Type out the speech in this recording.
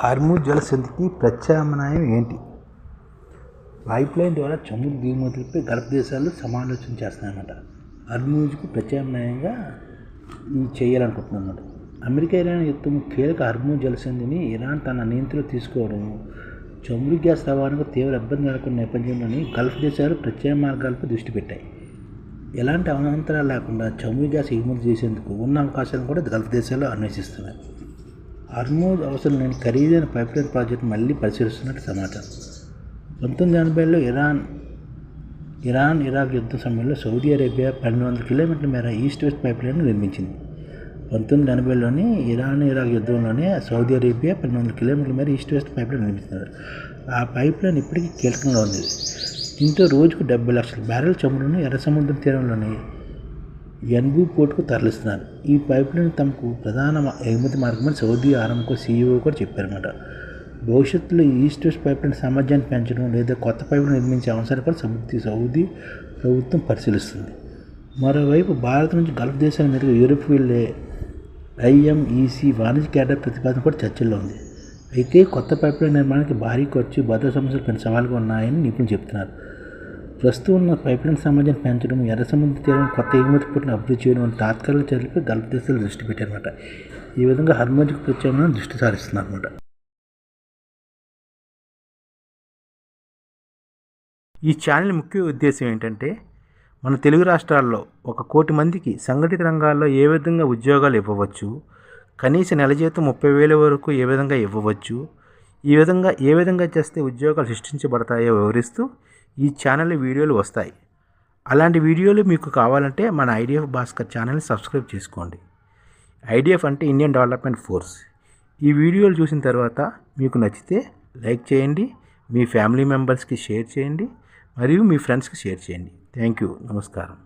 Hormuz జలసంధికి ప్రత్యామ్నాయం ఏంటి? Pipeline ద్వారా చమురు దిగుమతులపై గల్ఫ్ దేశాలు సమాలోచన చేస్తున్నాయన్నమాట. హార్మూజ్కు ప్రత్యామ్నాయంగా చేయాలనుకుంటున్నమాట. అమెరికా ఇరాన్ యుద్ధం కీలక హార్మూజ్ జలసంధిని ఇరాన్ తన నియంత్రణలో తీసుకోవడం, చమురు గ్యాస్ రవాణాకు తీవ్ర ఇబ్బంది నెలకొన్న నేపథ్యంలోని గల్ఫ్ దేశాలు ప్రత్యామ్నాయ మార్గాలపై దృష్టి పెట్టాయి. ఎలాంటి అవాంతరాలు లేకుండా చమురు గ్యాస్ ఎగుమతి చేసేందుకు ఉన్న అవకాశాలను కూడా గల్ఫ్ దేశాలు అన్వేషిస్తున్నాయి. హార్మూజ్ అవసరం లేని ఖరీదైన పైప్లైన్ ప్రాజెక్టు మళ్లీ పరిశీలిస్తున్నట్టు సమాచారం. 1980లో ఇరాన్ ఇరాక్ యుద్ధం సమయంలో సౌదీ అరేబియా 1200 కిలోమీటర్ల మేర ఈస్ట్ వెస్ట్ పైప్లైన్ నిర్మించింది. 1980లోని ఇరాన్ ఇరాక్ యుద్ధంలోనే సౌదీ అరేబియా 1200 కిలోమీటర్ల మేర ఈస్ట్ వెస్ట్ పైప్లైన్ నిర్మిస్తున్నారు. ఆ పైప్లైన్ ఇప్పటికీ కీలకంగా ఉంది. దీంతో రోజుకు 70 లక్షల బ్యారెల్ చమురును ఎర్ర సముద్రం తీరంలోని ఎన్బూ పోర్టుకు తరలిస్తున్నారు. ఈ పైప్లైన్ తమకు ప్రధాన ఎగుమతి మార్గమని సౌదీ ఆరామ్కో సీఈఓ కూడా చెప్పారన్నమాట. భవిష్యత్తులో ఈస్ట్ వెస్ట్ పైప్లైన్ సామర్థ్యాన్ని పెంచడం లేదా కొత్త పైపులు నిర్మించే అవసరాలు కూడా సౌదీ ప్రభుత్వం పరిశీలిస్తుంది. మరోవైపు భారత్ నుంచి గల్ఫ్ దేశాల మీదుగా యూరోప్ వెళ్లే ఐఎంఈసీ వాణిజ్య క్యాడర్ ప్రతిపాదన కూడా చర్చల్లో ఉంది. అయితే కొత్త పైప్లైన్ నిర్మాణానికి భారీ ఖర్చు, భద్రతా సమస్యలు పెద్ద సవాలుగా ఉన్నాయని నిపుణులు చెబుతున్నారు. ప్రస్తుతం ఉన్న పైప్లైన్ సామర్థ్యాన్ని పెంచడం, ఎర్ర సముద్ర తీరం కొత్త ఎగుమతి పోర్టును అభివృద్ధి చేయడం వంటి తాత్కాలిక చర్యలపై గల్ఫ్ దేశాలు దృష్టి పెట్టారన్నమాట. ఈ విధంగా హార్మూజ్కు ప్రత్యామ్నాయం దృష్టి సారిస్తున్నారన్నమాట. ఈ ఛానల్ ముఖ్య ఉద్దేశం ఏంటంటే, మన తెలుగు రాష్ట్రాల్లో 1 కోటి మందికి సంఘటిత రంగాల్లో ఏ విధంగా ఉద్యోగాలు ఇవ్వవచ్చు, కనీస నెల జీతం 30,000 వరకు ఏ విధంగా ఇవ్వవచ్చు, ఏ విధంగా చేస్తే ఉద్యోగాలు సృష్టించబడతాయో వివరిస్తూ ఈ ఛానల్ వీడియోలు వస్తాయి. అలాంటి వీడియోలు మీకు కావాలంటే మన ఐడిఎఫ్ భాస్కర్ ఛానల్ని సబ్స్క్రైబ్ చేసుకోండి. ఐడిఎఫ్ అంటే ఇండియన్ డెవలప్మెంట్ ఫోర్స్. ఈ వీడియోలు చూసిన తర్వాత మీకు నచ్చితే లైక్ చేయండి, మీ ఫ్యామిలీ మెంబర్స్కి షేర్ చేయండి, మరియు మీ ఫ్రెండ్స్కి షేర్ చేయండి. Thank you. నమస్కారం.